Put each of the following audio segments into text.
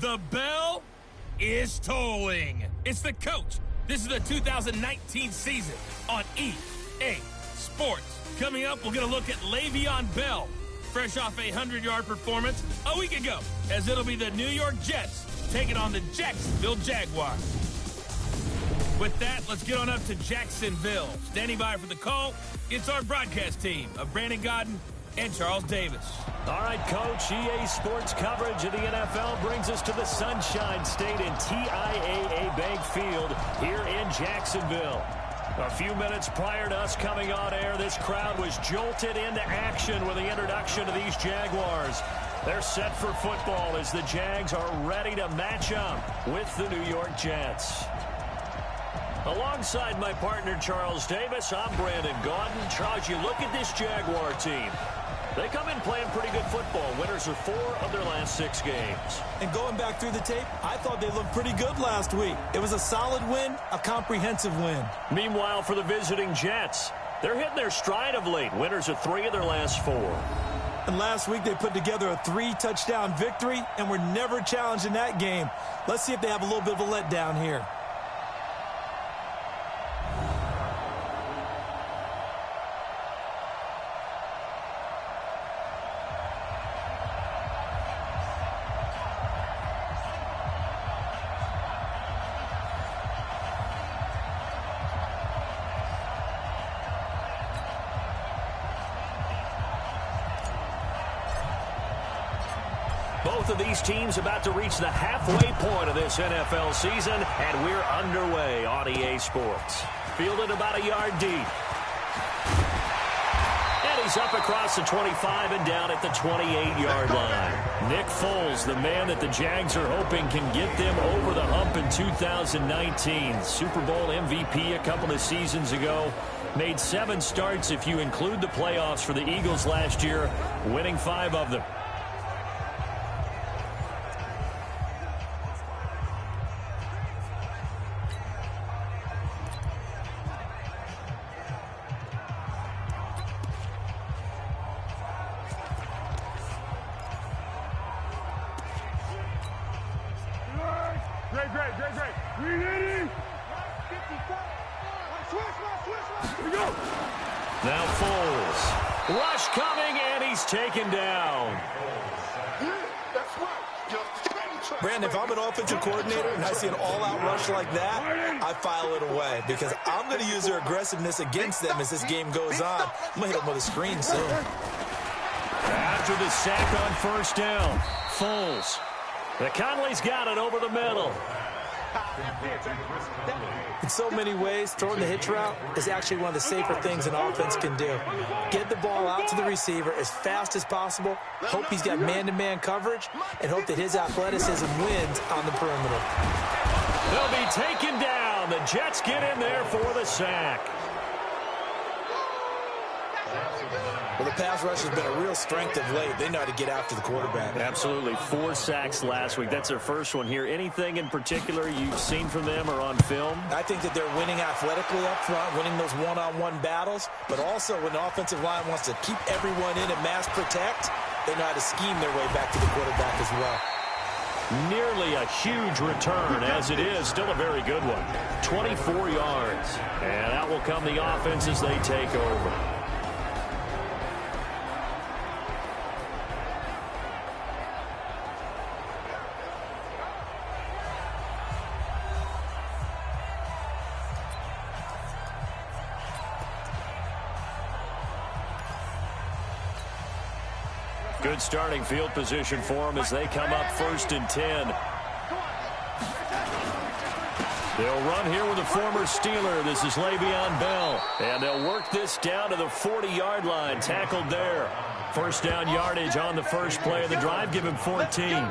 The bell is tolling. It's the coach. This is the 2019 season on EA Sports. Coming up, we're going to look at Le'Veon Bell, fresh off a 100-yard performance a week ago, as it'll be the New York Jets taking on the Jacksonville Jaguars. With that, let's get on up to Jacksonville. Standing by for the call, it's our broadcast team of Brandon Godden and Charles Davis. All right, Coach, EA Sports coverage of the NFL brings us to the Sunshine State in TIAA Bank Field here in Jacksonville. A few minutes prior to us coming on air, this crowd was jolted into action with the introduction of these Jaguars. They're set for football as the Jags are ready to match up with the New York Jets. Alongside my partner, Charles Davis, I'm Brandon Godden. Charles, you look at this Jaguar team. They come in playing pretty good football. Winners are 4 of their last 6 games. And going back through the tape, I thought they looked pretty good last week. It was a solid win, a comprehensive win. Meanwhile, for the visiting Jets, they're hitting their stride of late. Winners are 3 of their last 4. And last week they put together a 3-touchdown victory and were never challenged in that game. Let's see if they have a little bit of a letdown here. Both of these teams about to reach the halfway point of this NFL season, and we're underway on EA Sports. Fielded about a yard deep. And he's up across the 25 and down at the 28-yard line. Nick Foles, the man that the Jags are hoping can get them over the hump in 2019. Super Bowl MVP a couple of seasons ago. Made 7 starts if you include the playoffs for the Eagles last year, winning 5 of them. Now Foles. Rush coming, and he's taken down. Brandon, if I'm an offensive coordinator and I see an all-out rush like that, I file it away because I'm going to use their aggressiveness against them as this game goes on. I'm going to hit them with a screen soon. After the sack on first down, Foles. The Conley's got it over the middle. In so many ways, throwing the hitch route is actually one of the safer things an offense can do. Get the ball out to the receiver as fast as possible, hope he's got man-to-man coverage, and hope that his athleticism wins on the perimeter. They'll be taken down. The Jets get in there for the sack. Well, the pass rush has been a real strength of late. They know how to get after the quarterback. Absolutely. 4 sacks last week. That's their first one here. Anything in particular you've seen from them or on film? I think that they're winning athletically up front, winning those one-on-one battles, but also when the offensive line wants to keep everyone in and mass protect, they know how to scheme their way back to the quarterback as well. Nearly a huge return, as it is. Still a very good one. 24 yards. And out will come the offense as they take over. Good starting field position for them as they come up 1st and 10. They'll run here with a former Steeler. This is Le'Veon Bell. And they'll work this down to the 40-yard line. Tackled there. First down yardage on the first play of the drive. Give him 14.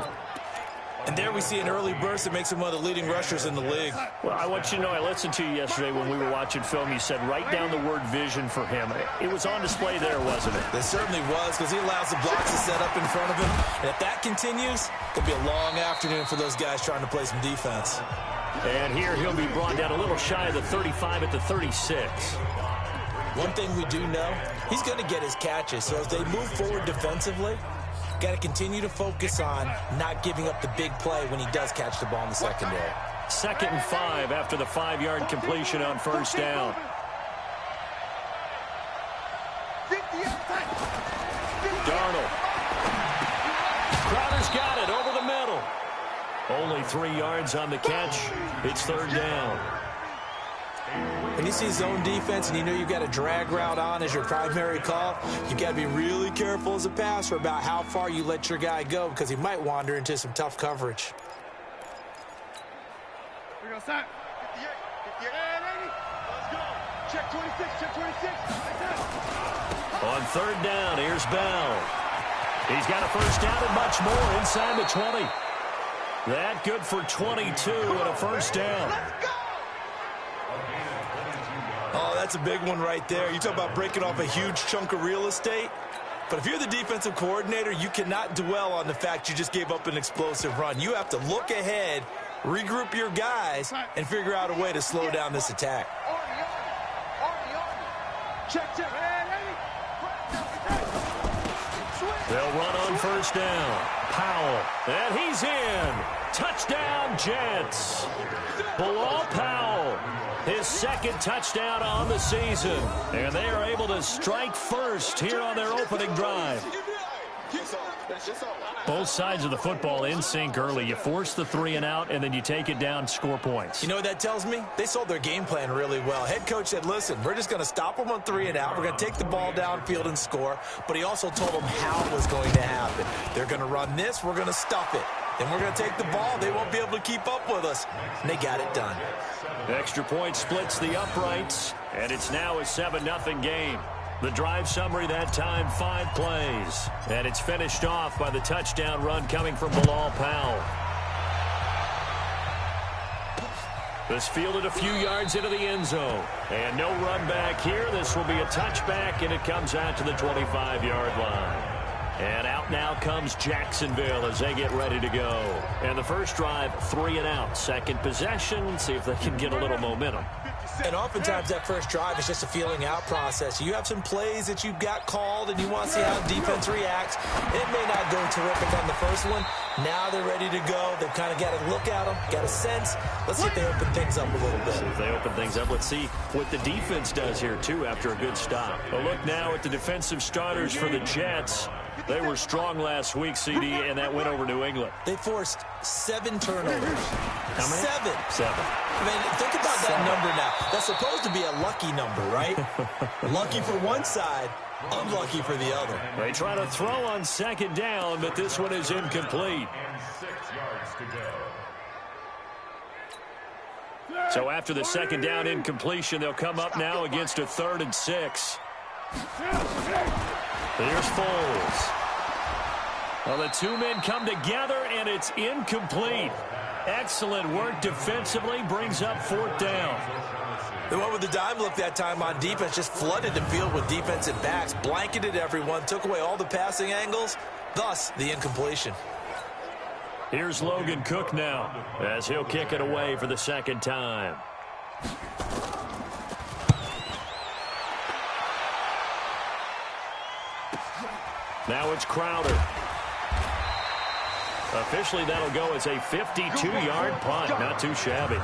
And there we see an early burst that makes him one of the leading rushers in the league. Well, I want you to know, I listened to you yesterday when we were watching film. You said write down the word vision for him. It was on display there, wasn't it? It certainly was, because he allows the blocks to set up in front of him. And if that continues, it'll be a long afternoon for those guys trying to play some defense. And here he'll be brought down a little shy of the 35 at the 36. One thing we do know, he's going to get his catches. So as they move forward defensively, Got to continue to focus on not giving up the big play when he does catch the ball in the secondary. 2nd and 5 after the 5-yard completion on 1st down. Darnold. Crowder's got it over the middle. Only 3 yards on the catch. It's 3rd down. When you see zone defense and you know you've got a drag route on as your primary call, you've got to be really careful as a passer about how far you let your guy go because he might wander into some tough coverage. Here we go, Sam. 58, 58, 80. Let's go. Check 26, check 26. On 3rd down, here's Bell. He's got a 1st down and much more inside the 20. That good for 22 and a 1st down. Let's go. Oh, that's a big one right there. You talk about breaking off a huge chunk of real estate. But if you're the defensive coordinator, you cannot dwell on the fact you just gave up an explosive run. You have to look ahead, regroup your guys, and figure out a way to slow down this attack. Check, check. They'll run on 1st down. Powell, and he's in. Touchdown, Jets. Bilal Powell, his 2nd touchdown on the season. And they are able to strike first here on their opening drive. Both sides of the football in sync early. You force the 3-and-out, and then you take it down, score points. You know what that tells me? They sold their game plan really well. Head coach said, listen, we're just going to stop them on 3-and-out. We're going to take the ball downfield and score. But he also told them how it was going to happen. They're going to run this. We're going to stuff it. Then we're going to take the ball. They won't be able to keep up with us. And they got it done. Extra point splits the uprights, and it's now a 7-0 game. The drive summary that time, 5 plays. And it's finished off by the touchdown run coming from Bilal Powell. This fielded a few yards into the end zone. And no run back here. This will be a touchback, and it comes out to the 25-yard line. And out now comes Jacksonville as they get ready to go. And the first drive, 3-and-out. 2nd possession, see if they can get a little momentum. And oftentimes that first drive is just a feeling out process. You have some plays that you've got called and you want to see how defense reacts. It may not go terrific on the first one. Now they're ready to go. They've kind of got to look at them, got a sense. Let's see if they open things up a little bit. See if they open things up. Let's see what the defense does here, too, after a good stop. A look now at the defensive starters for the Jets. They were strong last week, CD, and that went over New England. They forced 7 turnovers. How many? 7. I mean, think about that number now. That's supposed to be a lucky number, right? Lucky for one side, unlucky for the other. They try to throw on 2nd down, but this one is incomplete. So after the 2nd down incompletion, they'll come up now against a 3rd and 6. Here's Foles. Well, the 2 men come together, and it's incomplete. Excellent work defensively, brings up 4th down. They went with the dime look that time on defense, just flooded the field with defensive backs, blanketed everyone, took away all the passing angles, thus the incompletion. Here's Logan Cook now, as he'll kick it away for the 2nd time. Now it's Crowder. Officially, that'll go as a 52-yard punt. Not too shabby.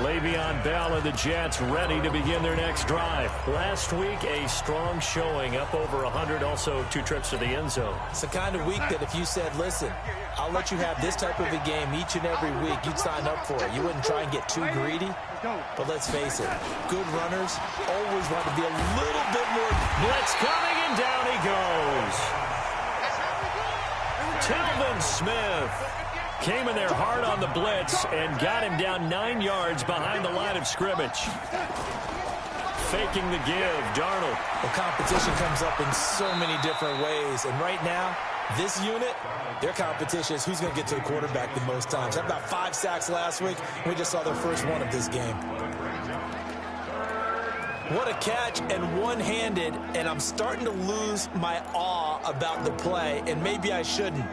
Le'Veon Bell and the Jets ready to begin their next drive. Last week, a strong showing, up over 100, also 2 trips to the end zone. It's the kind of week that if you said, listen, I'll let you have this type of a game each and every week, you'd sign up for it. You wouldn't try and get too greedy. But let's face it, good runners always want to be a little bit more. Blitz coming, and down he goes. Telvin Smith came in there hard on the blitz and got him down 9 yards behind the line of scrimmage. Faking the give, Darnold. Well, competition comes up in so many different ways. And right now, this unit, their competition is who's going to get to the quarterback the most times. Had about 5 sacks last week. We just saw their first one of this game. What a catch, and one-handed, and I'm starting to lose my awe about the play, and maybe I shouldn't.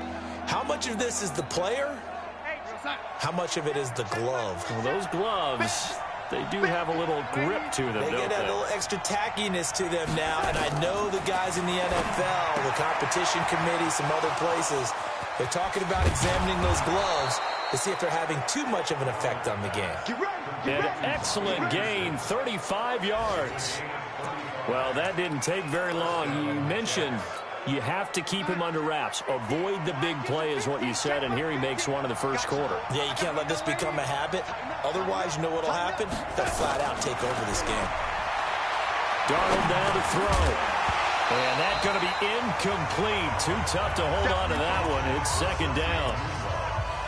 How much of this is the player? How much of it is the glove? Well, those gloves, they do have a little grip to them, They don't get a they? little extra tackiness to them now, and I know the guys in the NFL, the competition committee, some other places, they're talking about examining those gloves to see if they're having too much of an effect on the game. An excellent gain, 35 yards. Well, that didn't take very long. You mentioned you have to keep him under wraps. Avoid the big play is what you said, and here he makes one in the first quarter. Yeah, you can't let this become a habit. Otherwise, you know what will happen? They'll flat out take over this game. Darnold down to throw. And that's going to be incomplete. Too tough to hold on to that one. It's second down.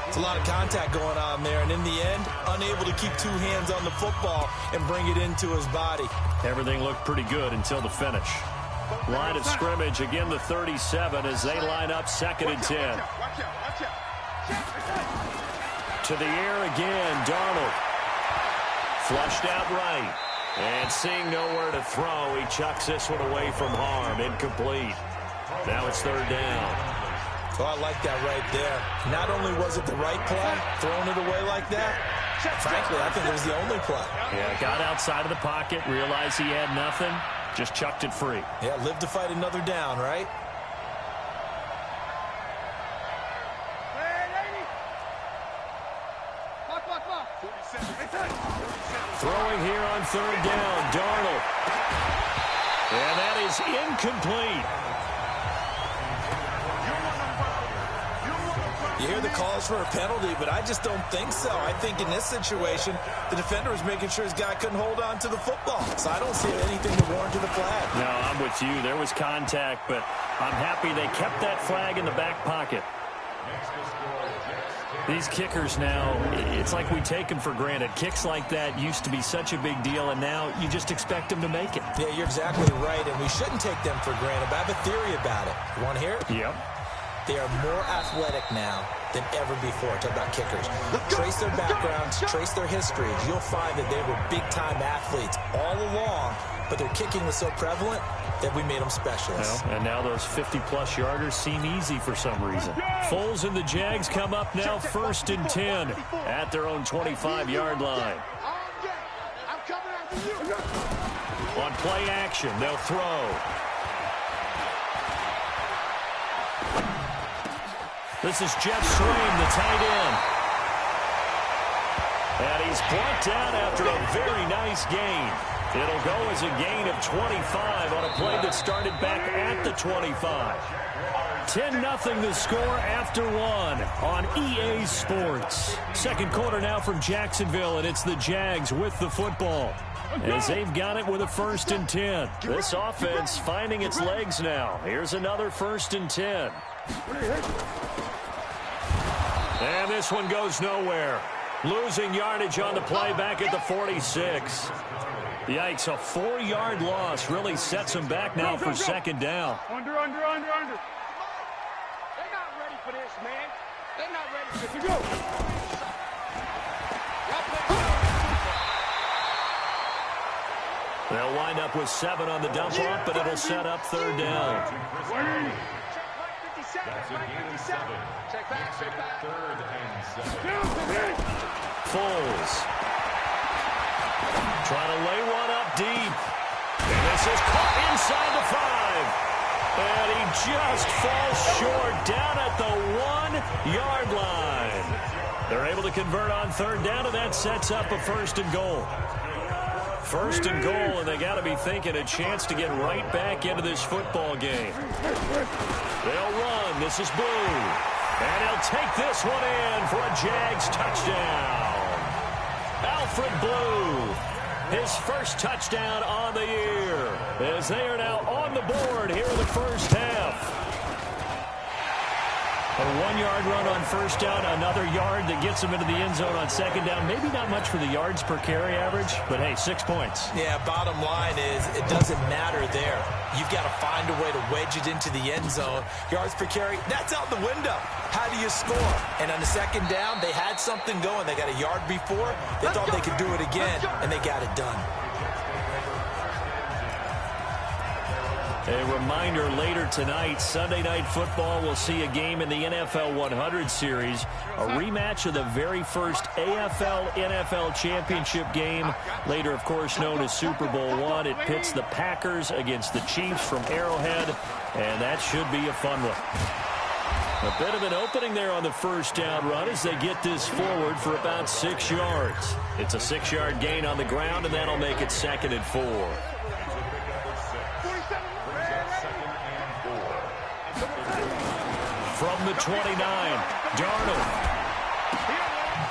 It's a lot of contact going on there, and in the end, unable to keep two hands on the football and bring it into his body. Everything looked pretty good until the finish. Line of scrimmage, again the 37 as they line up 2nd and 10. To the air again, Darnold. Flushed out right. And seeing nowhere to throw, he chucks this one away from harm. Incomplete. Now it's 3rd down. So I like that right there. Not only was it the right play, throwing it away like that, frankly, I think it was the only play. Yeah, got outside of the pocket, realized he had nothing, just chucked it free. Yeah, live to fight another down, right? Throwing here on 3rd down, Darnold. And that is incomplete. You hear the calls for a penalty, but I just don't think so. I think in this situation, the defender was making sure his guy couldn't hold on to the football. So I don't see anything to warrant to the flag. No, I'm with you. There was contact, but I'm happy they kept that flag in the back pocket. These kickers now, it's like we take them for granted. Kicks like that used to be such a big deal, and now you just expect them to make it. Yeah, you're exactly right, and we shouldn't take them for granted. But I have a theory about it. You want to hear it? Yep. They are more athletic now than ever before. Talk about kickers. Trace their backgrounds, trace their histories. You'll find that they were big-time athletes all along, but their kicking was so prevalent that we made them specialists. Well, and now those 50-plus yarders seem easy for some reason. Foles and the Jags come up now 1st and 10 at their own 25-yard line. On play action, they'll throw. This is Jeff Swain, the tight end. And he's brought down after a very nice gain. It'll go as a gain of 25 on a play that started back at the 25. 10-0 the score after one on EA Sports. Second quarter now from Jacksonville, and it's the Jags with the football as they've got it with a 1st and 10. This offense finding its legs now. Here's another 1st and 10. And this one goes nowhere. Losing yardage on the play back at the 46. Yikes, a 4-yard loss really sets them back now for 2nd down. Under. They're not ready for this, man. They're not ready for this. Go. They'll wind up with 7 on the dump off, but it'll set up 3rd down. Check back. 3rd and 7. Foles. Trying to lay one up deep. And this is caught inside the 5. And he just falls short down at the 1-yard line. They're able to convert on 3rd down, and that sets up a 1st and goal. 1st and goal, and they got to be thinking a chance to get right back into this football game. They'll run. This is Blue. And he'll take this one in for a Jags touchdown. Alfred Blue, his first touchdown on the year, as they are now on the board here in the first half. A 1-yard run on 1st down, another yard that gets them into the end zone on 2nd down. Maybe not much for the yards per carry average, but hey, 6 points. Yeah, bottom line is it doesn't matter there. You've got to find a way to wedge it into the end zone. Yards per carry, that's out the window. How do you score? And on the 2nd down, they had something going. They got a yard before. They thought they could do it again, and they got it done. A reminder later tonight, Sunday Night Football will see a game in the NFL 100 series, a rematch of the very first AFL-NFL championship game, later, of course, known as Super Bowl I. It pits the Packers against the Chiefs from Arrowhead, and that should be a fun one. A bit of an opening there on the first down run as they get this forward for about 6 yards. It's a 6-yard gain on the ground, and that'll make it 2nd and 4. From the 29, Darnold.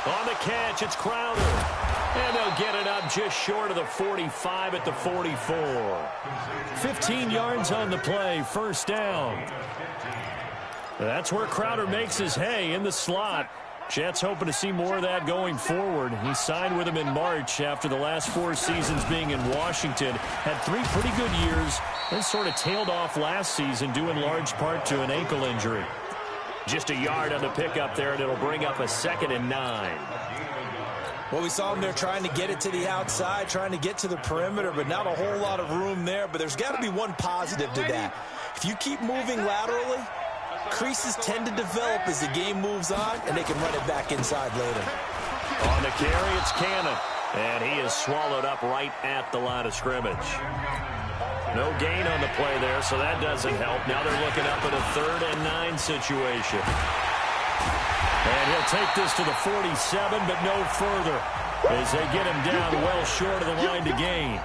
On the catch, it's Crowder. And they'll get it up just short of the 45 at the 44. 15 yards on the play, first down. That's where Crowder makes his hay in the slot. Jets hoping to see more of that going forward. He signed with him in March after the last 4 seasons being in Washington. Had 3 pretty good years, then sort of tailed off last season due in large part to an ankle injury. Just a yard on the pickup there, and it'll bring up a 2nd and 9. Well, we saw him there trying to get it to the outside, trying to get to the perimeter, but not a whole lot of room there. But there's got to be one positive to that. If you keep moving laterally, creases tend to develop as the game moves on, and they can run it back inside later. On the carry, it's Cannon, and he is swallowed up right at the line of scrimmage. No gain on the play there, so that doesn't help. Now they're looking up at a 3rd and 9 situation. And he'll take this to the 47, but no further as they get him down well short of the line to gain.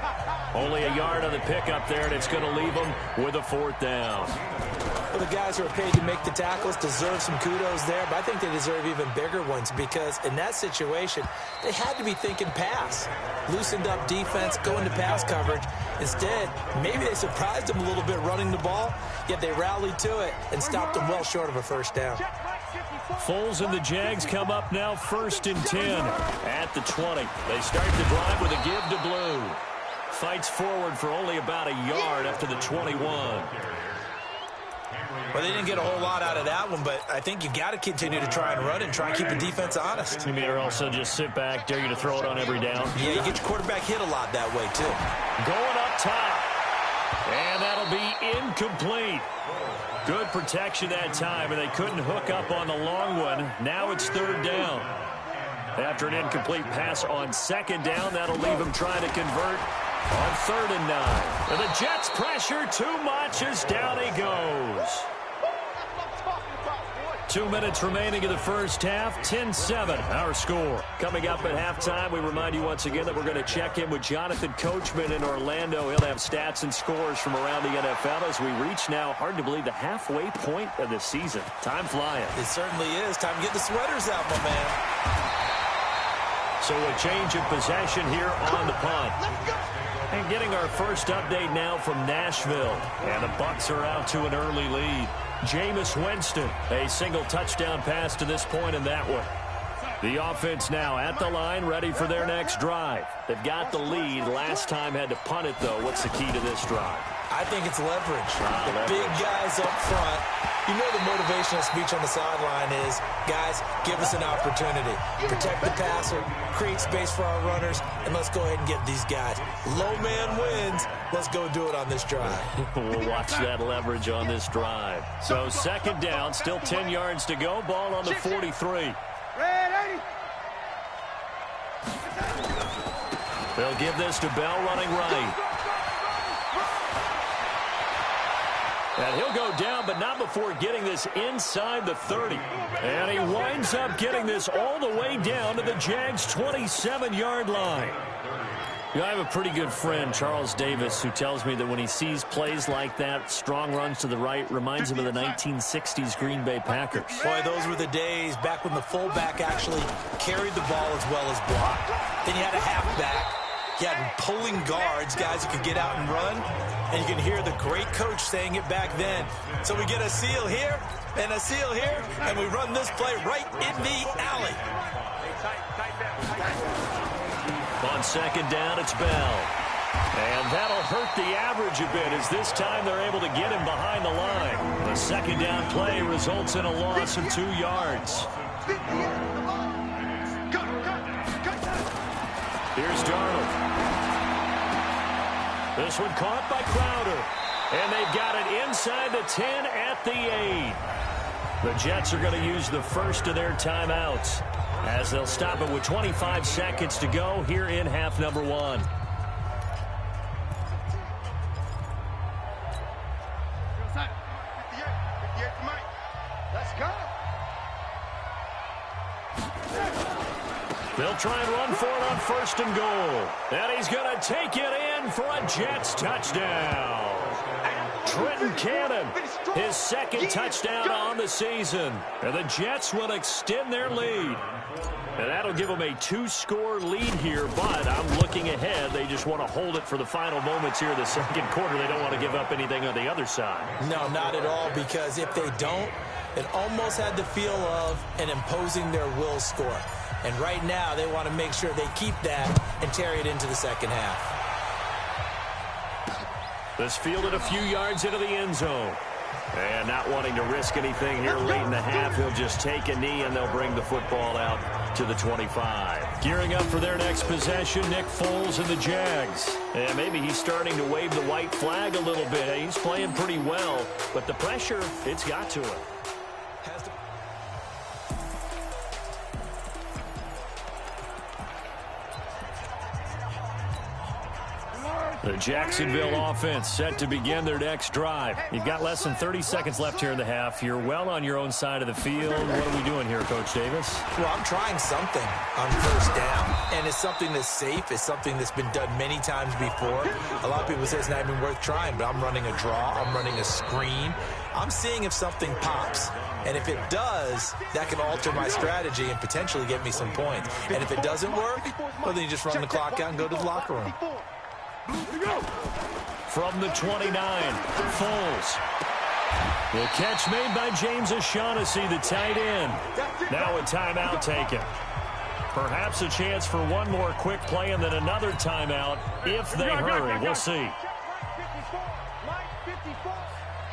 Only a yard on the pickup there, and it's going to leave him with a 4th down. Well, the guys who are paid to make the tackles deserve some kudos there, but I think they deserve even bigger ones because in that situation, they had to be thinking pass. Loosened up defense, going to pass coverage. Instead, maybe they surprised him a little bit running the ball, yet they rallied to it and stopped him well short of a first down. Foles and the Jags come up now 1st and 10 at the 20. They start the drive with a give to Blue. Fights forward for only about a yard up to the 21. Well, they didn't get a whole lot out of that one, but I think you got to continue to try and run and try and keep the defense honest. You mean or also just sit back, dare you to throw it on every down? Yeah, you get your quarterback hit a lot that way, too. Going up top. And that'll be incomplete. Good protection that time, and they couldn't hook up on the long one. Now it's 3rd down. After an incomplete pass on 2nd down, that'll leave him trying to convert on 3rd and 9. And the Jets pressure too much as down he goes. 2 minutes remaining in the first half, 10-7, our score. Coming up at halftime, we remind you once again that we're going to check in with Jonathan Coachman in Orlando. He'll have stats and scores from around the NFL as we reach now, hard to believe, the halfway point of the season. Time flying. It certainly is. Time to get the sweaters out, my man. So a change of possession here on the punt. And getting our first update now from Nashville. And the Bucs are out to an early lead. Jameis Winston, a single touchdown pass to this point in that one. The offense now at the line, ready for their next drive. They've got the lead. Last time had to punt it, though. What's the key to this drive? I think it's leverage. The big guys up front. You know the motivational speech on the sideline is, guys, give us an opportunity. Protect the passer, create space for our runners, and let's go ahead and get these guys. Low man wins. Let's go do it on this drive. We'll watch that leverage on this drive. So 2nd down, still 10 yards to go. Ball on the 43. They'll give this to Bell running right. And he'll go down, but not before getting this inside the 30. And he winds up getting this all the way down to the Jags' 27-yard line. You know, I have a pretty good friend, Charles Davis, who tells me that when he sees plays like that, strong runs to the right, reminds him of the 1960s Green Bay Packers. Boy, those were the days back when the fullback actually carried the ball as well as blocked. Then you had a halfback. You had pulling guards, guys who could get out and run. And you can hear the great coach saying it back then. So we get a seal here and a seal here, and we run this play right in the alley. On 2nd down, it's Bell. And that'll hurt the average a bit as this time they're able to get him behind the line. The 2nd down play results in a loss of 2 yards. Here's Darnold. This one caught by Crowder. And they've got it inside the 10 at the 8. The Jets are going to use the first of their timeouts as they'll stop it with 25 seconds to go here in half number 1. They'll try and run for it on 1st and goal. And he's going to take it in for a Jets touchdown. Trenton Cannon, his 2nd touchdown on the season. And the Jets will extend their lead. And that'll give them a 2-score lead here, but I'm looking ahead. They just want to hold it for the final moments here in the 2nd quarter. They don't want to give up anything on the other side. No, not at all, because if they don't, it almost had the feel of an imposing their will score. And right now, they want to make sure they keep that and carry it into the 2nd half. This fielded a few yards into the end zone. And not wanting to risk anything here late in the half, he'll just take a knee and they'll bring the football out to the 25. Gearing up for their next possession, Nick Foles and the Jags. And maybe he's starting to wave the white flag a little bit. He's playing pretty well, but the pressure, it's got to him. The Jacksonville offense set to begin their next drive. You've got less than 30 seconds left here in the half. You're well on your own side of the field. What are we doing here, Coach Davis? Well, I'm trying something on 1st down, and it's something that's safe. It's something that's been done many times before. A lot of people say it's not even worth trying, but I'm running a draw. I'm running a screen. I'm seeing if something pops. And if it does, that can alter my strategy and potentially get me some points. And if it doesn't work, well, then you just run the clock out and go to the locker room. From the 29, Foles. The catch made by James O'Shaughnessy, the tight end. Now a timeout taken. Perhaps a chance for one more quick play and then another timeout if they hurry. We'll see.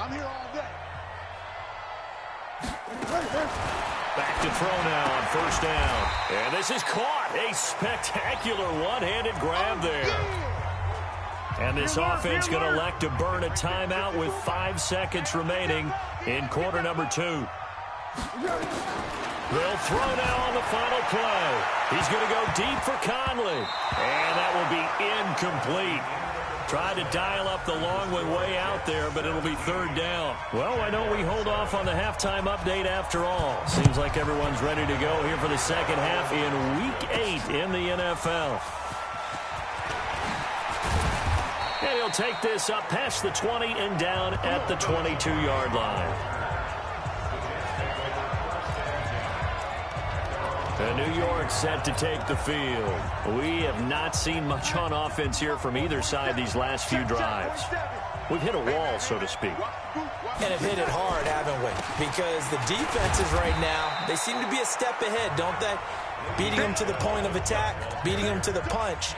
I'm here all day. Back to throw now on 1st down. And this is caught. A spectacular one-handed grab there. And this offense going to elect to burn a timeout with 5 seconds remaining in quarter number 2. They'll throw now on the final play. He's going to go deep for Conley. And that will be incomplete. Tried to dial up the long way out there, but it'll be 3rd down. Well, why don't we hold off on the halftime update after all? Seems like everyone's ready to go here for the 2nd half in Week 8 in the NFL. And he'll take this up past the 20 and down at the 22-yard line. And New York set to take the field. We have not seen much on offense here from either side these last few drives. We've hit a wall, so to speak. And have hit it hard, haven't we? Because the defenses right now, they seem to be a step ahead, don't they? Beating them to the point of attack, beating them to the punch.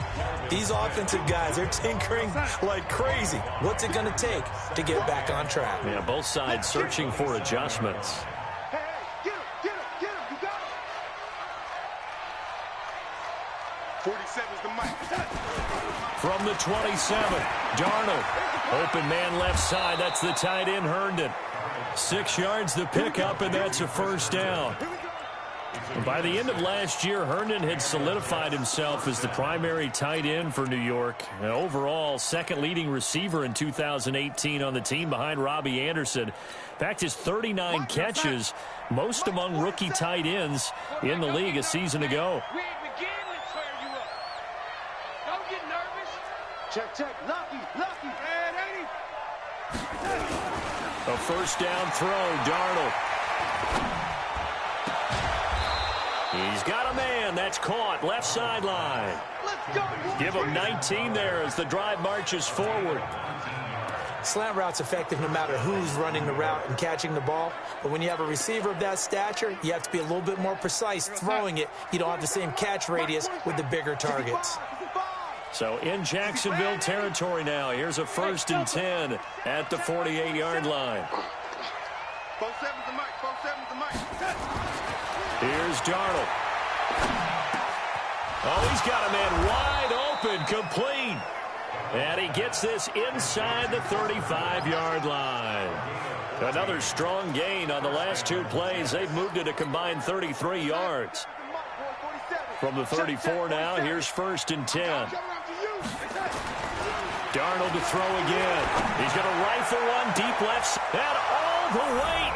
These offensive guys are tinkering like crazy. What's it going to take to get back on track? Yeah, both sides searching for adjustments. Hey, get him, you got him. 47's the mic. From the 27, Darnold. Open man left side, that's the tight end, Herndon. 6 yards the pickup, and that's a 1st down. By the end of last year, Herndon had solidified himself as the primary tight end for New York. And overall, 2nd leading receiver in 2018 on the team behind Robbie Anderson. In fact, his 39 catches, most among rookie tight ends in the league a season ago. We ain't beginning to tear you up. Don't get nervous. Check. Lucky. Man, ain't he? A 1st down throw, Darnold. He's got a man. That's caught. Left sideline. Let's go. Give him 19 there as the drive marches forward. Slant route's effective no matter who's running the route and catching the ball. But when you have a receiver of that stature, you have to be a little bit more precise throwing it. You don't have the same catch radius with the bigger targets. So in Jacksonville territory now. Here's a 1st and 10 at the 48-yard line. 47's the mic. Here's Darnold. Oh, he's got a man wide open, complete. And he gets this inside the 35-yard line. Another strong gain on the last two plays. They've moved it a combined 33 yards. From the 34 now, here's 1st and 10. Darnold to throw again. He's going to rifle one deep left and all the way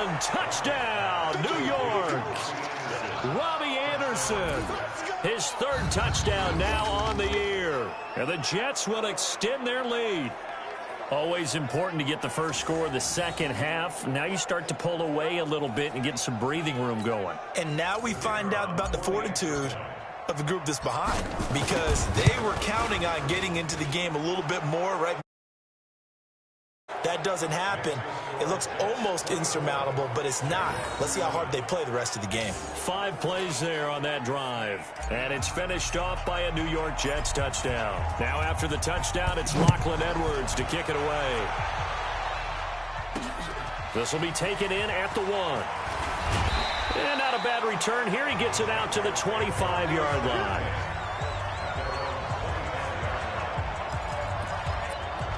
in. Touchdown, New York. Robbie Anderson, his 3rd touchdown now on the year. And the Jets will extend their lead. Always important to get the first score of the second half. Now you start to pull away a little bit and get some breathing room going. And now we find out about the fortitude of the group that's behind, because they were counting on getting into the game a little bit more, right? That doesn't happen. It looks almost insurmountable, but it's not. Let's see how hard they play the rest of the game. 5 plays there on that drive. And it's finished off by a New York Jets touchdown. Now after the touchdown, it's Lachlan Edwards to kick it away. This will be taken in at the 1. And not a bad return here. He gets it out to the 25-yard line.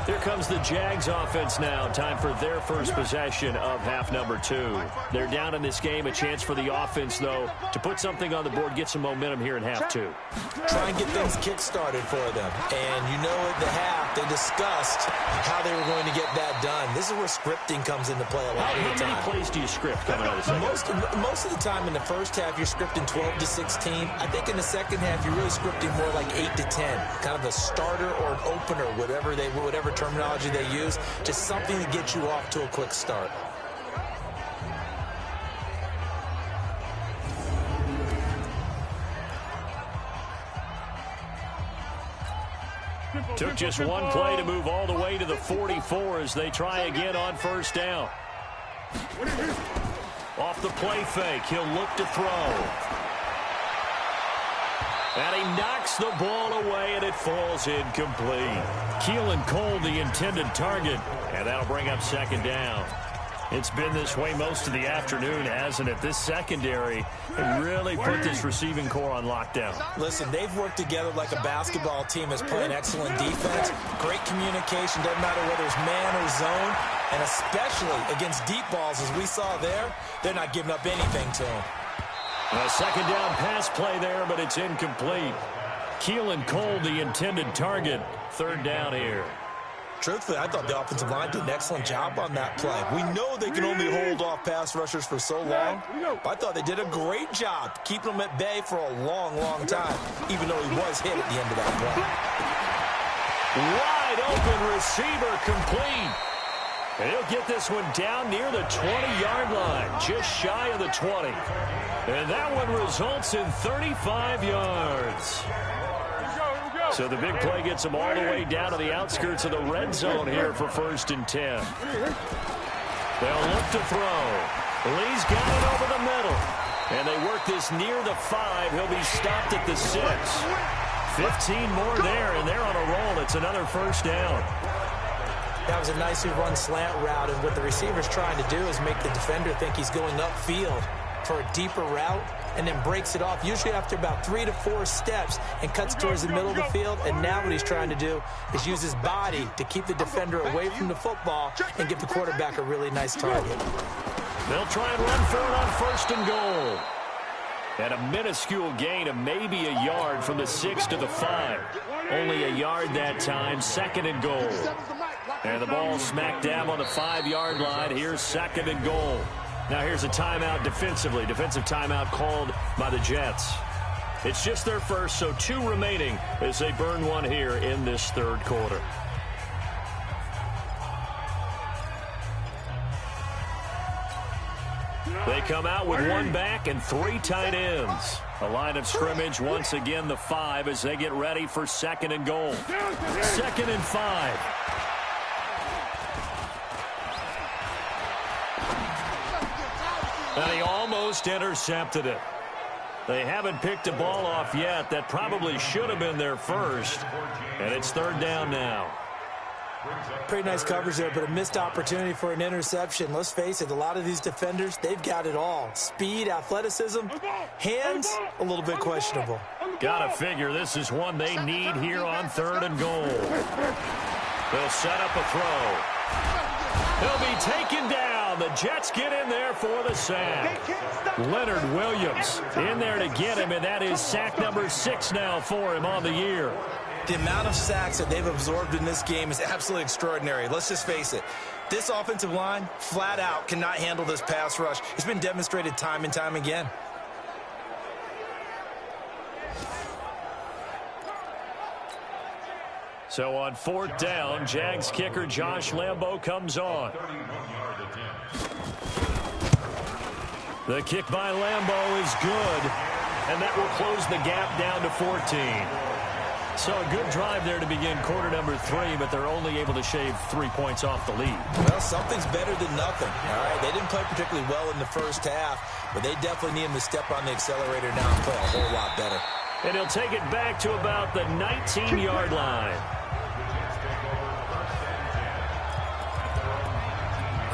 Here comes the Jags offense now. Time for their first possession of half number 2. They're down in this game. A chance for the offense, though, to put something on the board, get some momentum here in half 2. Try and get things kick-started for them. And you know at the half, they discussed how they were going to get that done. This is where scripting comes into play a lot of the time. How many plays do you script coming out of the second? Most of the time in the first half, you're scripting 12 to 16. I think in the second half, you're really scripting more like 8 to 10. Kind of a starter or an opener, whatever terminology they use, just something to get you off to a quick start. Took just one play to move all the way to the 44 as they try again on 1st down. Off the play fake, he'll look to throw. And he knocks the ball away, and it falls incomplete. Keelan Cole, the intended target, and that'll bring up 2nd down. It's been this way most of the afternoon, hasn't it? This secondary really put this receiving core on lockdown. Listen, they've worked together like a basketball team that's playing excellent defense. Great communication, doesn't matter whether it's man or zone, and especially against deep balls, as we saw there, they're not giving up anything to them. A 2nd down pass play there, but it's incomplete. Keelan Cole, the intended target. 3rd down here. Truthfully, I thought the offensive line did an excellent job on that play. We know they can only hold off pass rushers for so long, but I thought they did a great job keeping them at bay for a long, long time, even though he was hit at the end of that play. Wide open receiver complete. And he'll get this one down near the 20-yard line, just shy of the 20. And that one results in 35 yards. So the big play gets them all the way down to the outskirts of the red zone here for 1st and 10. They'll look to throw. Lee's got it over the middle. And they work this near the 5. He'll be stopped at the 6. 15 more there, and they're on a roll. It's another 1st down. That was a nicely run slant route, and what the receiver's trying to do is make the defender think he's going upfield for a deeper route, and then breaks it off, usually after about 3 to 4 steps, and cuts towards the middle of the field. And now what he's trying to do is use his body to keep the defender away from the football and give the quarterback a really nice target. They'll try and run for it on 1st and goal. And a minuscule gain of maybe a yard from the 6 to the 5. Only a yard that time, 2nd and goal. And the ball smack dab on the 5-yard line. Here's 2nd and goal. Now here's a timeout defensively. Defensive timeout called by the Jets. It's just their first, so 2 remaining as they burn one here in this 3rd quarter. They come out with 1 back and 3 tight ends. A line of scrimmage, once again the 5 as they get ready for 2nd and goal. 2nd and 5. And he almost intercepted it. They haven't picked a ball off yet. That probably should have been their first. And it's 3rd down now. Pretty nice coverage there, but a missed opportunity for an interception. Let's face it, a lot of these defenders, they've got it all. Speed, athleticism, hands, a little bit questionable. Gotta figure this is one they need here on 3rd and goal. They'll set up a throw. He'll be taken down. The Jets get in there for the sack. Leonard Williams in there to get him, and that is sack number 6 now for him on the year. The amount of sacks that they've absorbed in this game is absolutely extraordinary. Let's just face it. This offensive line, flat out, cannot handle this pass rush. It's been demonstrated time and time again. So on 4th down, Jags kicker Josh Lambo comes on. The kick by Lambo is good, and that will close the gap down to 14. So a good drive there to begin quarter number 3, but they're only able to shave 3 points off the lead. Well, something's better than nothing. All right, they didn't play particularly well in the first half, but they definitely need him to step on the accelerator now and play a whole lot better. And he'll take it back to about the 19-yard line.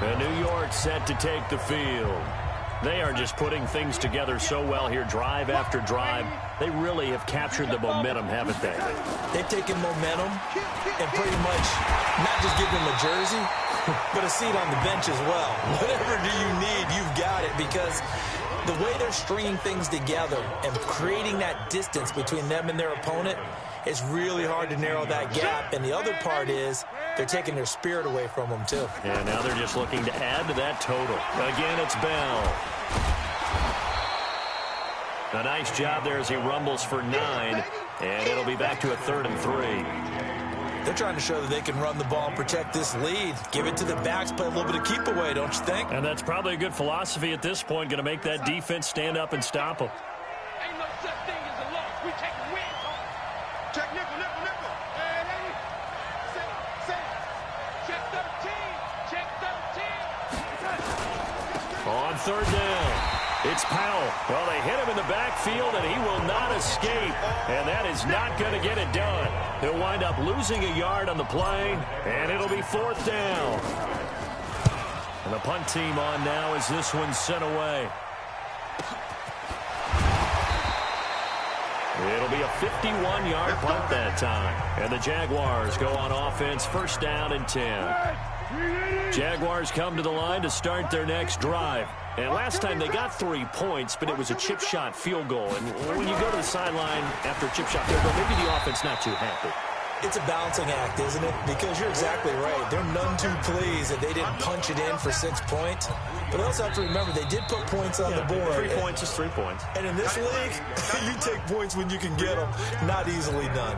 And New York set to take the field. They are just putting things together so well here, drive after drive. They really have captured the momentum, haven't they? They've taken momentum and pretty much not just given them a jersey, but a seat on the bench as well. Whatever do you need, you've got it, because the way they're stringing things together and creating that distance between them and their opponent, it's really hard to narrow that gap. And the other part is they're taking their spirit away from them, too. And now they're just looking to add to that total. Again, it's Bell. A nice job there as he rumbles for 9, and it'll be back to a 3rd and 3. They're trying to show that they can run the ball and protect this lead. Give it to the backs, play a little bit of keep away, don't you think? And that's probably a good philosophy at this point, going to make that defense stand up and stop them. Ain't no such thing as a loss. We take a win. Check nickel, nickel, nickel. And check 13. Check 13. On 3rd down, it's Powell. Well, they hit him in the backfield, and he will not escape. And that is not going to get it done. He'll wind up losing a yard on the play, and it'll be 4th down. And the punt team on now as this one's sent away. It'll be a 51-yard punt that time. And the Jaguars go on offense, 1st down and 10. Jaguars come to the line to start their next drive. And last time they got 3 points, but it was a chip shot field goal. And when you go to the sideline after a chip shot field goal, maybe the offense not too happy. It's a balancing act, isn't it? Because you're exactly right. They're none too pleased that they didn't punch it in for 6 points. But they also have to remember they did put points on the board. 3 points is 3 points. And in this league, you take points when you can get them. Not easily done.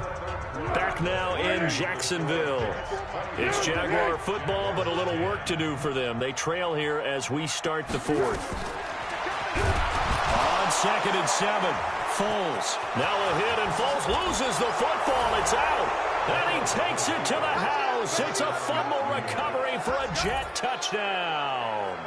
Back now in Jacksonville. It's Jaguar football, but a little work to do for them. They trail here as we start the 4th. On 2nd and 7, Foles. Now a hit, and Foles loses the football. It's out. And he takes it to the house. It's a fumble recovery for a Jet touchdown.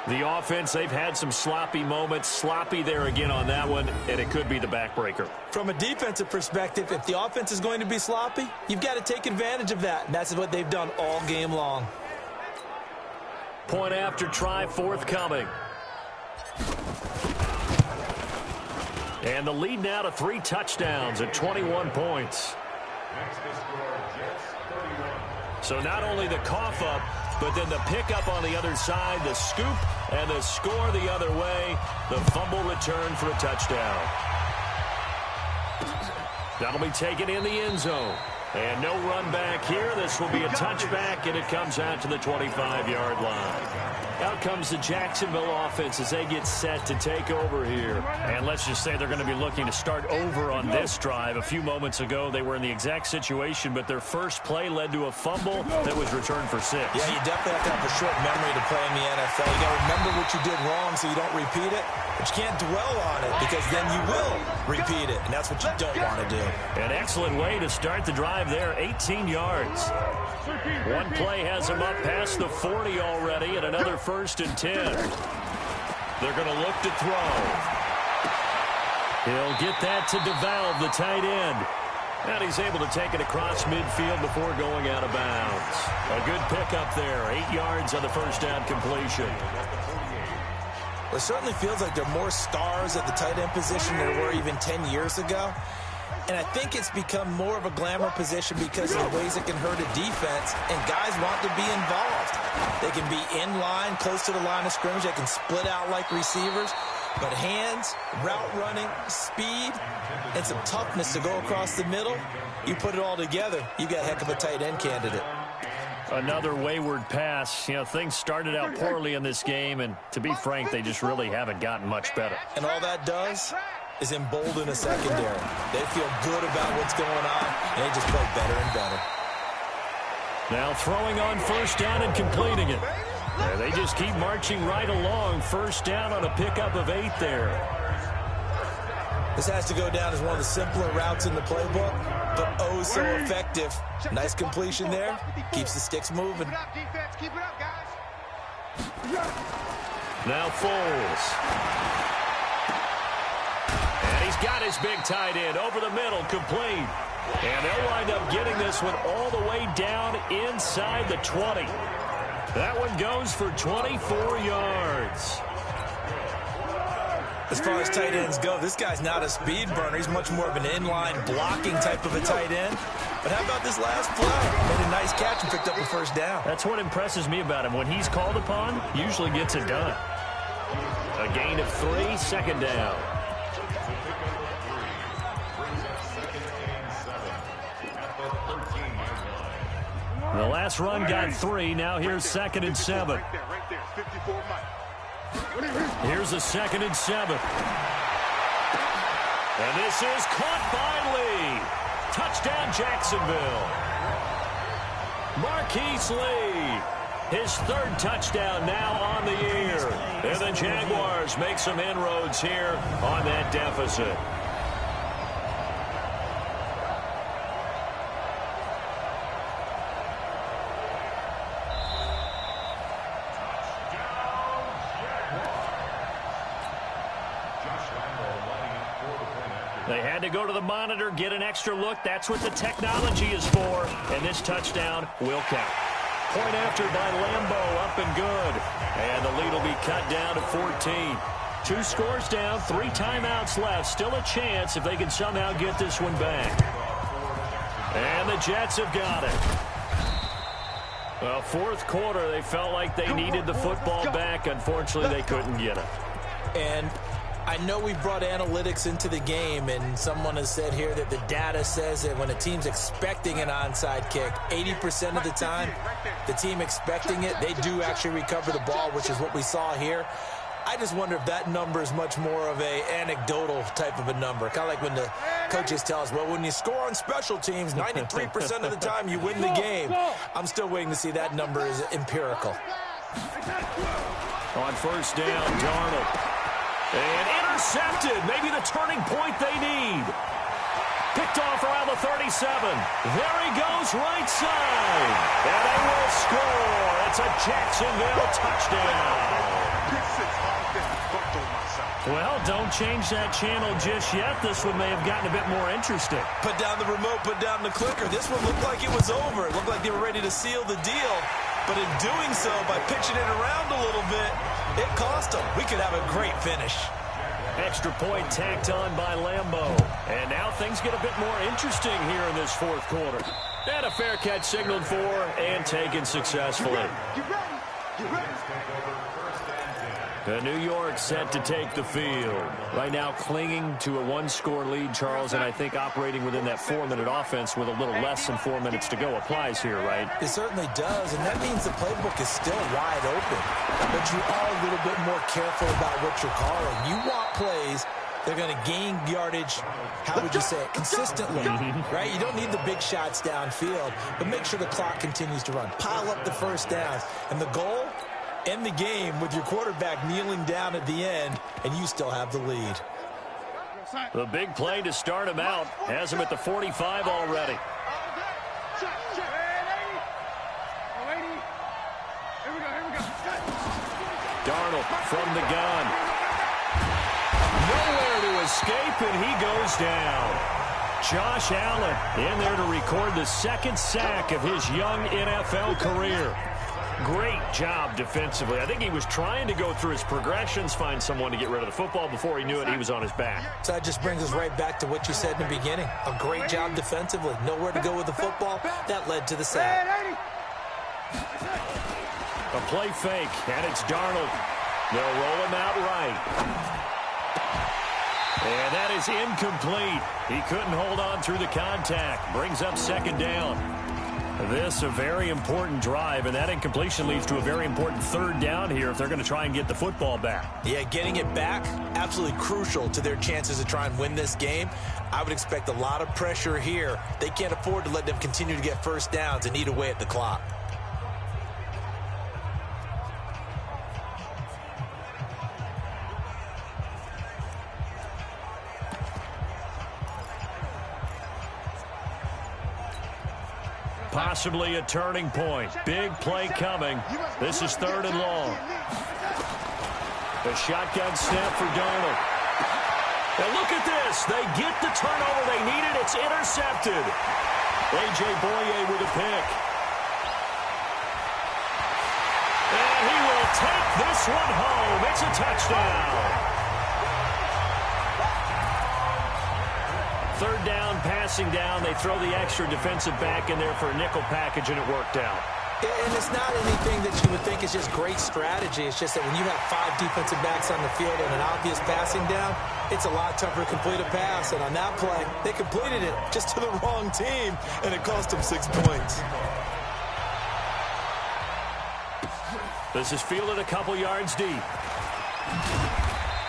The offense, they've had some sloppy moments. Sloppy there again on that one, and it could be the backbreaker. From a defensive perspective, if the offense is going to be sloppy, you've got to take advantage of that. And that's what they've done all game long. Point after try forthcoming. And the lead now to 3 touchdowns at 21 points. So not only the cough up, but then the pickup on the other side, the scoop, and the score the other way. The fumble return for a touchdown. That'll be taken in the end zone. And no run back here. This will be a touchback, and it comes out to the 25-yard line. Out comes the Jacksonville offense as they get set to take over here. And let's just say they're going to be looking to start over on this drive. A few moments ago, they were in the exact situation, but their first play led to a fumble that was returned for 6. Yeah, you definitely have to have a short memory to play in the NFL. You got to remember what you did wrong so you don't repeat it. But you can't dwell on it because then you will repeat it, and that's what you don't want to do. An excellent way to start the drive there, 18 yards. One play has him up past the 40 already, and another 1st and 10. They're going to look to throw. He'll get that to DeValve, the tight end. And he's able to take it across midfield before going out of bounds. A good pickup there. 8 yards on the first down completion. Well, it certainly feels like there are more stars at the tight end position than there were even 10 years ago. And I think it's become more of a glamour position because of the ways it can hurt a defense, and guys want to be involved. They can be in line, close to the line of scrimmage. They can split out like receivers. But hands, route running, speed, and some toughness to go across the middle, you put it all together, you got a heck of a tight end candidate. Another wayward pass. You know, things started out poorly in this game, and to be frank, they just really haven't gotten much better. And all that does is embolden a secondary. They feel good about what's going on, and they just play better and better. Now throwing on first down and completing it. Yeah, they just keep marching right along. First down on a pickup of 8 there. This has to go down as one of the simpler routes in the playbook, but oh so effective. Nice completion there. Keeps the sticks moving. Now Foles. And he's got his big tight end over the middle, complete. And they'll wind up getting this one all the way down inside the 20. That one goes for 24 yards. As far as tight ends go, this guy's not a speed burner. He's much more of an inline blocking type of a tight end. But how about this last play? Made a nice catch and picked up a first down. That's what impresses me about him. When he's called upon, usually gets it done. A gain of 3, second down. The last run got 3. Now here's 2nd and 7. Here's a 2nd and 7. And this is caught by Lee. Touchdown, Jacksonville. Marquise Lee. His 3rd touchdown now on the year. And the Jaguars make some inroads here on that deficit. They had to go to the monitor, get an extra look. That's what the technology is for. And this touchdown will count. Point after by Lambeau, up and good. And the lead will be cut down to 14. 2 scores down, 3 timeouts left. Still a chance if they can somehow get this one back. And the Jets have got it. Well, 4th quarter, they felt like they needed the football back. Unfortunately, they couldn't get it. And I know we brought analytics into the game, and someone has said here that the data says that when a team's expecting an onside kick, 80% of the time, the team expecting it, they do actually recover the ball, which is what we saw here. I just wonder if that number is much more of a anecdotal type of a number. Kind of like when the coaches tell us, well, when you score on special teams, 93% of the time you win the game. I'm still waiting to see that number is empirical. On first down, Darnold. And intercepted. Maybe the turning point they need. Picked off around the 37. There he goes, right side. And they will score. It's a Jacksonville touchdown. Well, don't change that channel just yet. This one may have gotten a bit more interesting. Put down the remote, put down the clicker. This one looked like it was over. It looked like they were ready to seal the deal. But in doing so, by pitching it around a little bit, it cost them. We could have a great finish. Extra point tacked on by Lambeau. And now things get a bit more interesting here in this 4th quarter. And a fair catch signaled for and taken successfully. You ready? You ready? New York set to take the field. Right now clinging to a 1-score lead, Charles, and I think operating within that 4-minute offense with a little less than 4 minutes to go applies here, right? It certainly does, and that means the playbook is still wide open. But you are a little bit more careful about what you're calling. You want plays they're going to gain yardage, how would you say it, consistently, right? You don't need the big shots downfield, but make sure the clock continues to run. Pile up the first downs, and the goal, end the game with your quarterback kneeling down at the end, and you still have the lead. The big play to start him out has him at the 45 already. Darnold from the gun. Nowhere to escape, and he goes down. Josh Allen in there to record the second sack of his young NFL career. Great job defensively. I think he was trying to go through his progressions, find someone to get rid of the football. Before he knew it, he was on his back. So that just brings us right back to what you said in the beginning. A great job defensively. Nowhere to go with the football. That led to the sack. A play fake, and it's Darnold. They'll roll him out right. And that is incomplete. He couldn't hold on through the contact. Brings up second down. This a very important drive, and that incompletion leads to a very important third down here if they're going to try and get the football back. Yeah, getting it back, absolutely crucial to their chances to try and win this game. I would expect a lot of pressure here. They can't afford to let them continue to get first downs and eat away at the clock. Possibly a turning point. Big play coming. This is third and long. The shotgun snap for Darnold. And look at this. They get the turnover they needed. It's intercepted. A.J. Boye with a pick. And he will take this one home. It's a touchdown. Third down, passing down. They throw the extra defensive back in there for a nickel package, and it worked out. And it's not anything that you would think is just great strategy. It's just that when you have 5 defensive backs on the field and an obvious passing down, it's a lot tougher to complete a pass. And on that play, they completed it just to the wrong team, and it cost them 6 points. This is fielded a couple yards deep.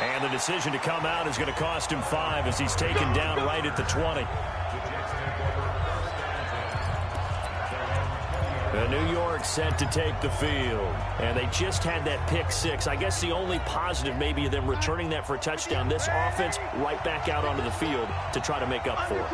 And the decision to come out is going to cost him 5 as he's taken down right at the 20. New York set to take the field. And they just had that pick 6. I guess the only positive maybe of them returning that for a touchdown. This offense right back out onto the field to try to make up for it.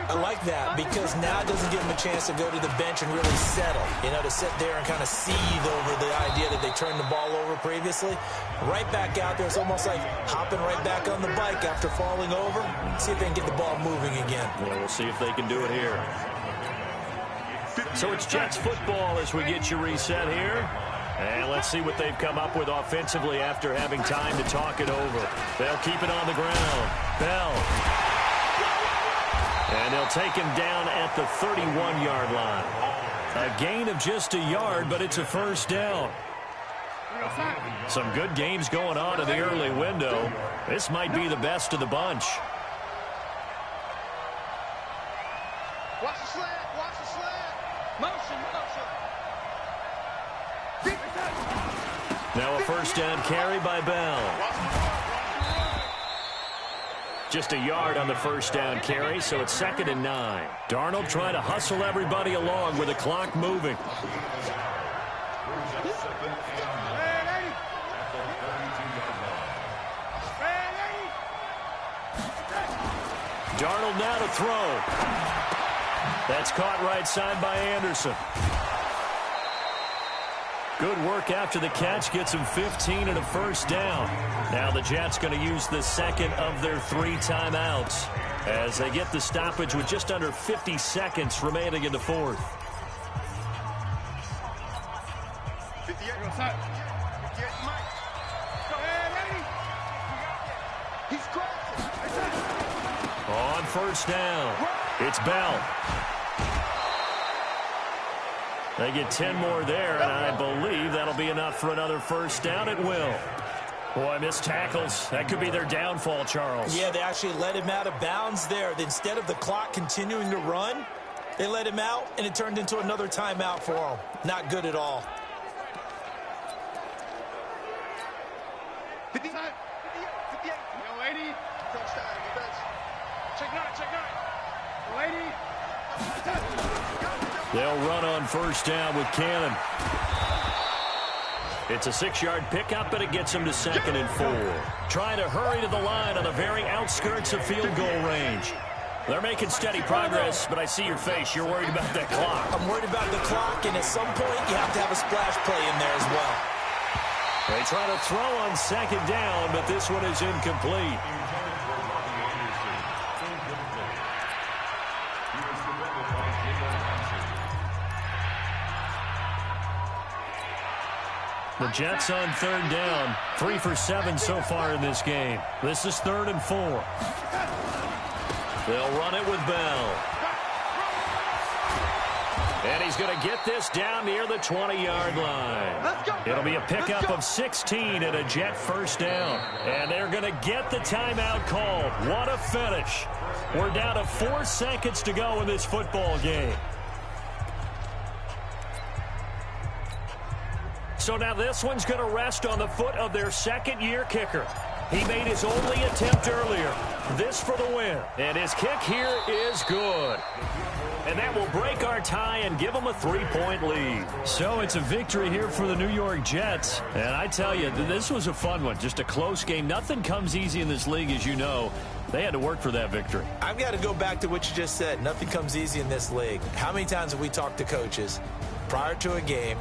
I like that because now it doesn't give them a chance to go to the bench and really settle. You know, to sit there and kind of seethe over the idea that they turned the ball over previously. Right back out there. It's almost like hopping right back on the bike after falling over. See if they can get the ball moving again. Well, we'll see if they can do it here. So it's Jets football as we get you reset here. And let's see what they've come up with offensively after having time to talk it over. They'll keep it on the ground. Bell. And they'll take him down at the 31-yard line. A gain of just a yard, but it's a first down. Some good games going on in the early window. This might be the best of the bunch. Watch the slant. Watch the slant. Motion, motion. Now a first down carry by Bell. Just a yard on the first down carry, so it's 2nd and 9. Darnold trying to hustle everybody along with the clock moving. Darnold now to throw. That's caught right side by Anderson. Good work after the catch. Gets him 15 and a first down. Now the Jets going to use the second of their 3 timeouts as they get the stoppage with just under 50 seconds remaining in the fourth. 58. Mike. Go ahead, Eddie. He's crossing. On first down, it's Bell. They get 10 more there, and I believe that'll be enough for another first down. It will. Boy, missed tackles. That could be their downfall, Charles. Yeah, they actually let him out of bounds there. Instead of the clock continuing to run, they let him out, and it turned into another timeout for him. Not good at all. 58. Yo, lady. Touchdown, defense. Check 9, check 9. Lady. They'll run on first down with Cannon. It's a 6-yard pickup, but it gets them to 2nd and 4. Trying to hurry to the line on the very outskirts of field goal range. They're making steady progress, but I see your face. You're worried about that clock. I'm worried about the clock, and at some point, you have to have a splash play in there as well. They try to throw on 2nd down, but this one is incomplete. The Jets on 3rd down. 3 for 7 so far in this game. This is 3rd and 4. They'll run it with Bell. And he's going to get this down near the 20-yard line. It'll be a pickup of 16 and a Jet first down. And they're going to get the timeout called. What a finish. We're down to 4 seconds to go in this football game. So now this one's going to rest on the foot of their second-year kicker. He made his only attempt earlier. This for the win. And his kick here is good. And that will break our tie and give them a 3-point lead. So it's a victory here for the New York Jets. And I tell you, this was a fun one. Just a close game. Nothing comes easy in this league, as you know. They had to work for that victory. I've got to go back to what you just said. Nothing comes easy in this league. How many times have we talked to coaches prior to a game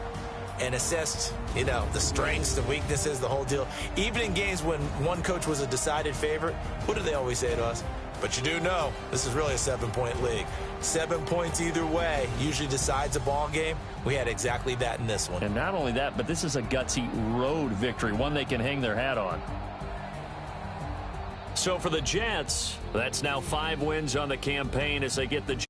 and assessed, the strengths, the weaknesses, the whole deal? Even in games when one coach was a decided favorite, what do they always say to us? But you do know this is really a 7-point league. 7 points either way usually decides a ball game. We had exactly that in this one. And not only that, but this is a gutsy road victory, one they can hang their hat on. So for the Jets, that's now 5 wins on the campaign as they get the